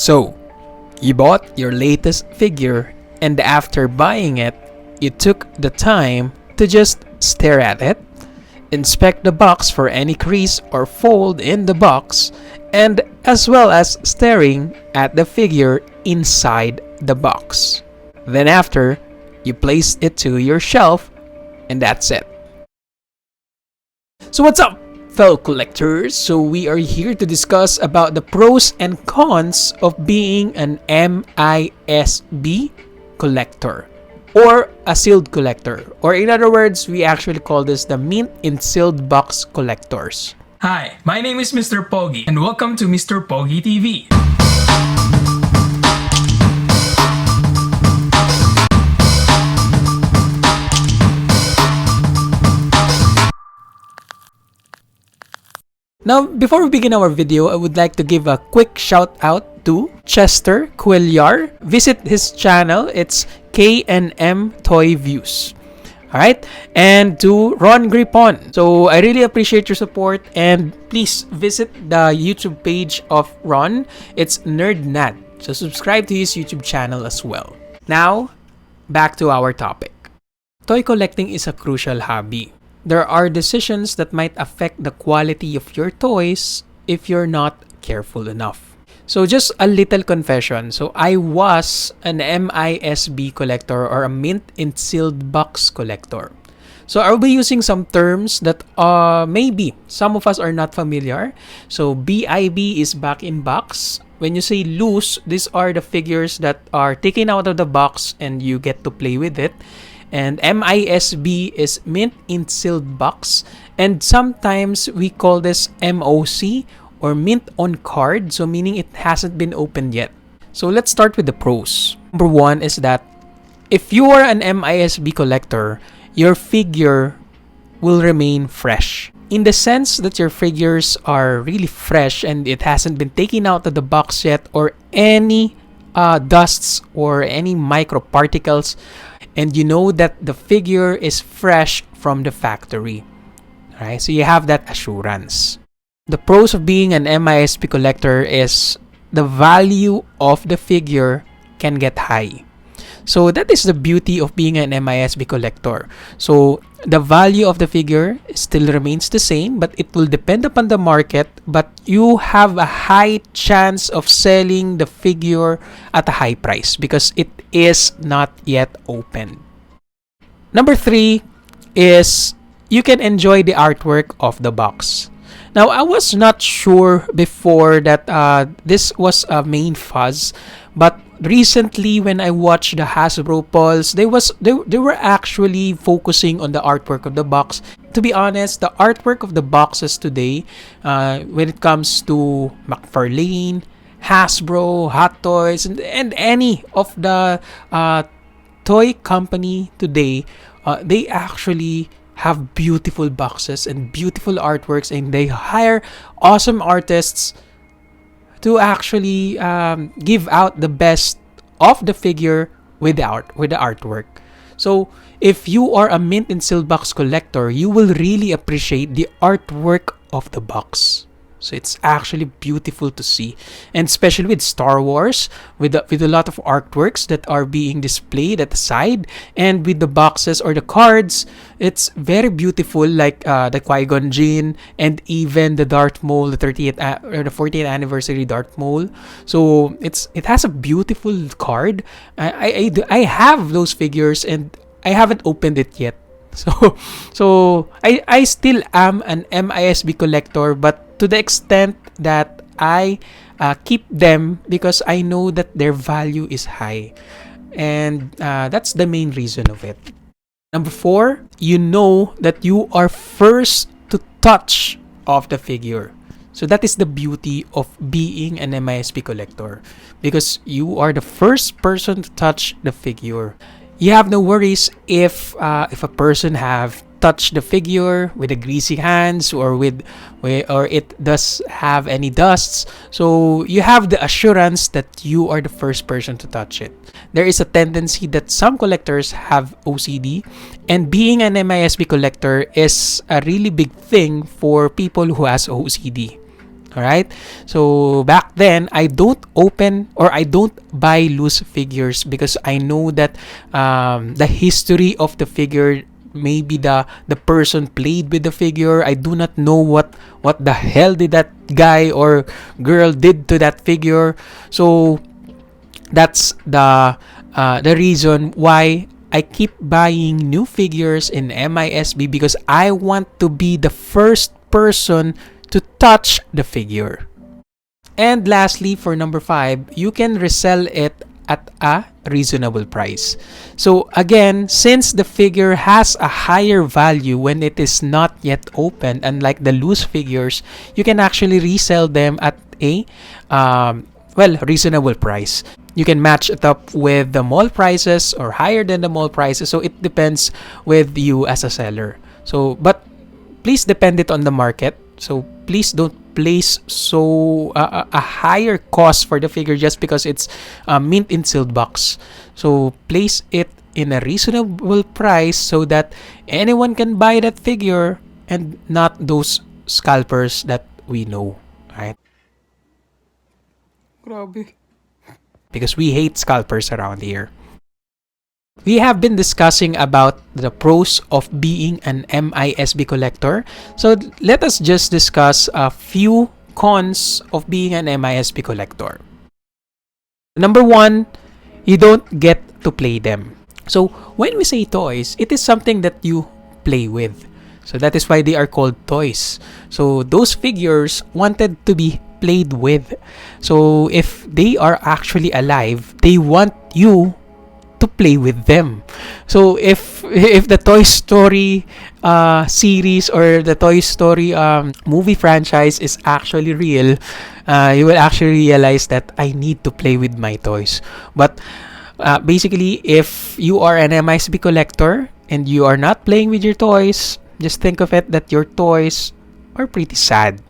So, you bought your latest figure, and after buying it, you took the time to just stare at it, inspect the box for any crease or fold in the box, and as well as staring at the figure inside the box. Then after, you place it to your shelf, and that's it. So what's up, fellow collectors? So we are here to discuss about the pros and cons of being an MISB collector or a sealed collector, or in other words, we actually call this the mint in sealed box collectors. Hi, my name is Mr. Pogi and welcome to Mr. Pogi TV. Now, before we begin our video, I would like to give a quick shout out to Chester Quillar. Visit his channel, it's K&M Toy Views. Alright, and to Ron Gripon. So I really appreciate your support, and please visit the YouTube page of Ron. It's NerdNat. So subscribe to his YouTube channel as well. Now, back to our topic. Toy collecting is a crucial hobby. There are decisions that might affect the quality of your toys if you're not careful enough. So just a little confession. So I was an MISB collector, or a mint in sealed box collector. So I'll be using some terms that maybe some of us are not familiar. So BIB is back in box. When you say loose, these are the figures that are taken out of the box and you get to play with it. And MISB is mint in sealed box, and sometimes we call this MOC, or mint on card, so meaning it hasn't been opened yet. So let's start with the pros. Number one is that if you are an MISB collector, your figure will remain fresh, in the sense that your figures are really fresh and it hasn't been taken out of the box yet, or any dusts or any microparticles, and you know that the figure is fresh from the factory. Alright, so you have that assurance. The pros of being an MISB collector is the value of the figure can get high. So that is the beauty of being an MISB collector. So the value of the figure still remains the same, but it will depend upon the market, but you have a high chance of selling the figure at a high price because it is not yet open. Number three is you can enjoy the artwork of the box. Now, I was not sure before that this was a main fuzz, but recently when I watched the Hasbro Pulse, they were actually focusing on the artwork of the box. To be honest, the artwork of the boxes today, when it comes to McFarlane, Hasbro, Hot Toys, and any of the toy company today, they actually have beautiful boxes and beautiful artworks, and they hire awesome artists to actually give out the best of the figure with the artwork. So if you are a mint and sealed box collector, you will really appreciate the artwork of the box. So it's actually beautiful to see, and especially with Star Wars, with a lot of artworks that are being displayed at the side, and with the boxes or the cards, it's very beautiful. Like the Qui-Gon Jinn, and even the Darth Maul, the 30th or the 40th anniversary Darth Maul. So it has a beautiful card. I have those figures and I haven't opened it yet. So I still am an MISB collector, but to the extent that I keep them because I know that their value is high, and that's the main reason of it. Number four, you know that you are first to touch of the figure. So that is the beauty of being an MISB collector, because you are the first person to touch the figure. You have no worries if a person have touched the figure with the greasy hands, or it does have any dusts. So you have the assurance that you are the first person to touch it. There is a tendency that some collectors have OCD, and being an MISB collector is a really big thing for people who has OCD. All right. So back then, I don't open or I don't buy loose figures because I know that the history of the figure, maybe the person played with the figure. I do not know what the hell did that guy or girl did to that figure. So that's the reason why I keep buying new figures in MISB, because I want to be the first person to touch the figure. And lastly, for number 5, you can resell it at a reasonable price. So again, since the figure has a higher value when it is not yet opened, unlike the loose figures, you can actually resell them at a reasonable price. You can match it up with the mall prices or higher than the mall prices. So it depends with you as a seller. So, but please depend it on the market. So please don't place a higher cost for the figure just because it's mint in sealed box. So place it in a reasonable price so that anyone can buy that figure and not those scalpers that we know, right? Grabe. Because we hate scalpers around here. We have been discussing about the pros of being an MISB collector. So let us just discuss a few cons of being an MISB collector. Number 1, you don't get to play them. So when we say toys, it is something that you play with. So that is why they are called toys. So those figures wanted to be played with. So if they are actually alive, they want you to play with them. So if the Toy Story series or the Toy Story movie franchise is actually real, you will actually realize that I need to play with my toys. But basically, if you are an MISB collector and you are not playing with your toys, just think of it that your toys are pretty sad.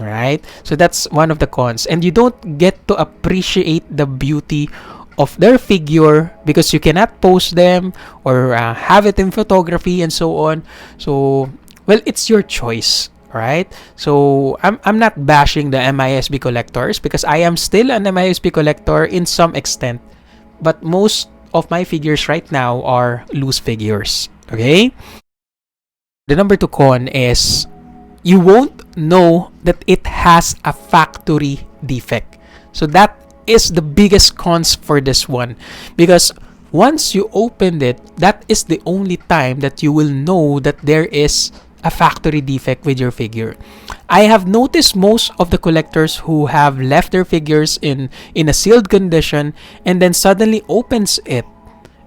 Right? So that's one of the cons. And you don't get to appreciate the beauty of their figure because you cannot post them or have it in photography and so on. So, well, it's your choice. Right? So, I'm not bashing the MISB collectors because I am still an MISB collector in some extent. But most of my figures right now are loose figures. Okay? The number 2 con is you won't know that it has a factory defect. So that is the biggest cons for this one, because once you opened it, that is the only time that you will know that there is a factory defect with your figure. I have noticed most of the collectors who have left their figures in a sealed condition and then suddenly opens it.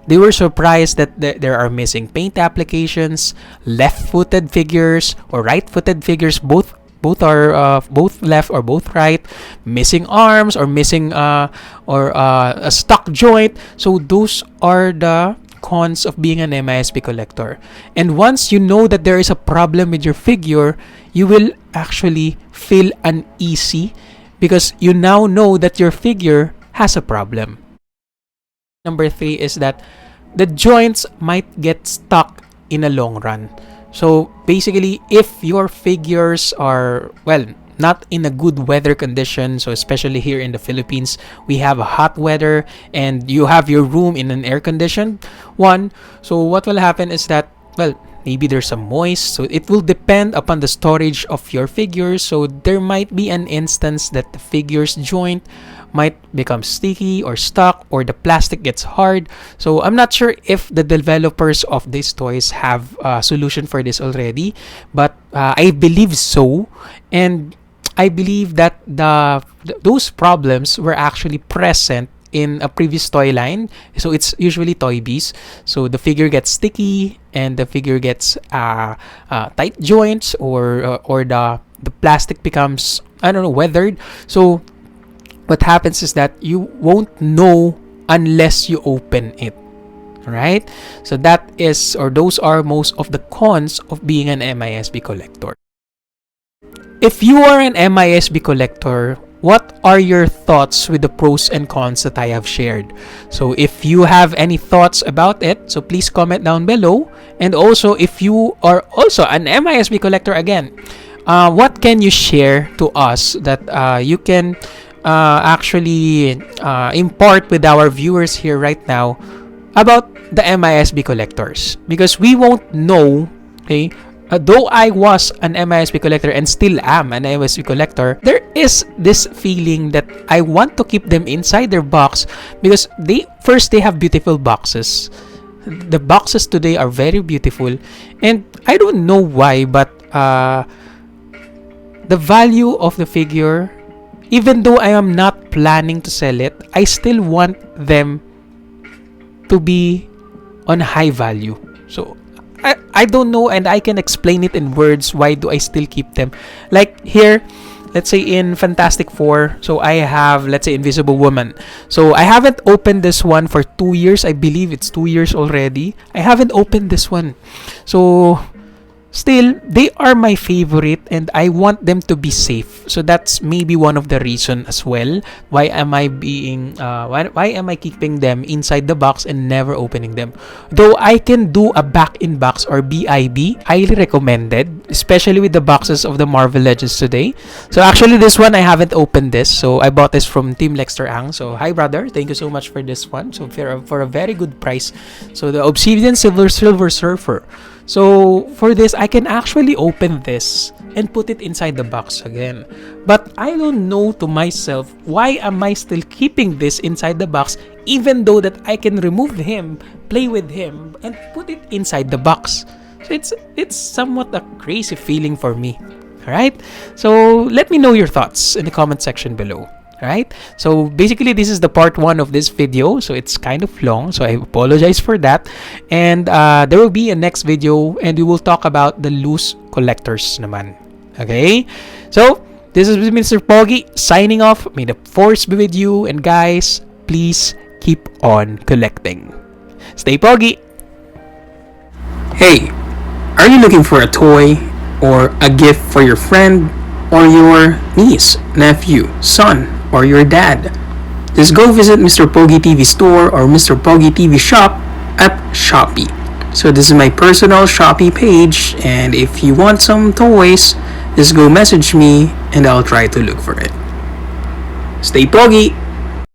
They were surprised that there are missing paint applications, left-footed figures or right-footed figures, both both left or both right, missing arms or missing a stuck joint. So those are the cons of being an MISB collector. And once you know that there is a problem with your figure, you will actually feel uneasy because you now know that your figure has a problem. Number 3 is that the joints might get stuck in a long run. So basically, if your figures are, well, not in a good weather condition, so especially here in the Philippines, we have a hot weather and you have your room in an air-conditioned one. So what will happen is that, well, maybe there's some moist, so it will depend upon the storage of your figures. So there might be an instance that the figure's joint might become sticky or stuck or the plastic gets hard. So I'm not sure if the developers of these toys have a solution for this already, but I believe so. And I believe that those problems were actually present in a previous toy line. So it's usually Toy Biz. So the figure gets sticky and the figure gets tight joints or the plastic becomes, I don't know, weathered. So what happens is that you won't know unless you open it. Right? So that is, or those are most of the cons of being an MISB collector. If you are an MISB collector, what are your thoughts with the pros and cons that I have shared? So if you have any thoughts about it, so please comment down below. And also, if you are also an MISB collector again, what can you share to us that you can actually impart with our viewers here right now about the MISB collectors? Because we won't know, okay, though I was an MISB collector and still am an MISB collector, there is this feeling that I want to keep them inside their box because they have beautiful boxes. The boxes today are very beautiful, and I don't know why, but the value of the figure, even though I am not planning to sell it, I still want them to be on high value. So I don't know, and I can explain it in words why do I still keep them. Like here, let's say in Fantastic Four, so I have, let's say, Invisible Woman. So I haven't opened this one for 2 years. I believe it's 2 years already. I haven't opened this one. So still, they are my favorite and I want them to be safe. So that's maybe one of the reason as well. Why am I keeping them inside the box and never opening them? Though I can do a back-in-box or BIB, highly recommended, especially with the boxes of the Marvel Legends today. So actually this one, I haven't opened this. So I bought this from Team Lexter Ang. So hi brother, thank you so much for this one. So for a very good price. So the Obsidian Silver Surfer. So for this, I can actually open this and put it inside the box again. But I don't know to myself, why am I still keeping this inside the box even though that I can remove him, play with him, and put it inside the box? So it's somewhat a crazy feeling for me. Alright? So let me know your thoughts in the comment section below. Alright, so basically this is the part 1 of this video, so it's kind of long, so I apologize for that. And there will be a next video and we will talk about the loose collectors naman. Okay, so this is Mr. Pogi signing off. May the force be with you, and guys, please keep on collecting. Stay Pogi! Hey, are you looking for a toy or a gift for your friend or your niece, nephew, son, or your dad? Just go visit Mr. Pogi TV store or Mr. Pogi TV shop at Shopee. So this is my personal Shopee page, and if you want some toys, just go message me and I'll try to look for it. Stay Pogi!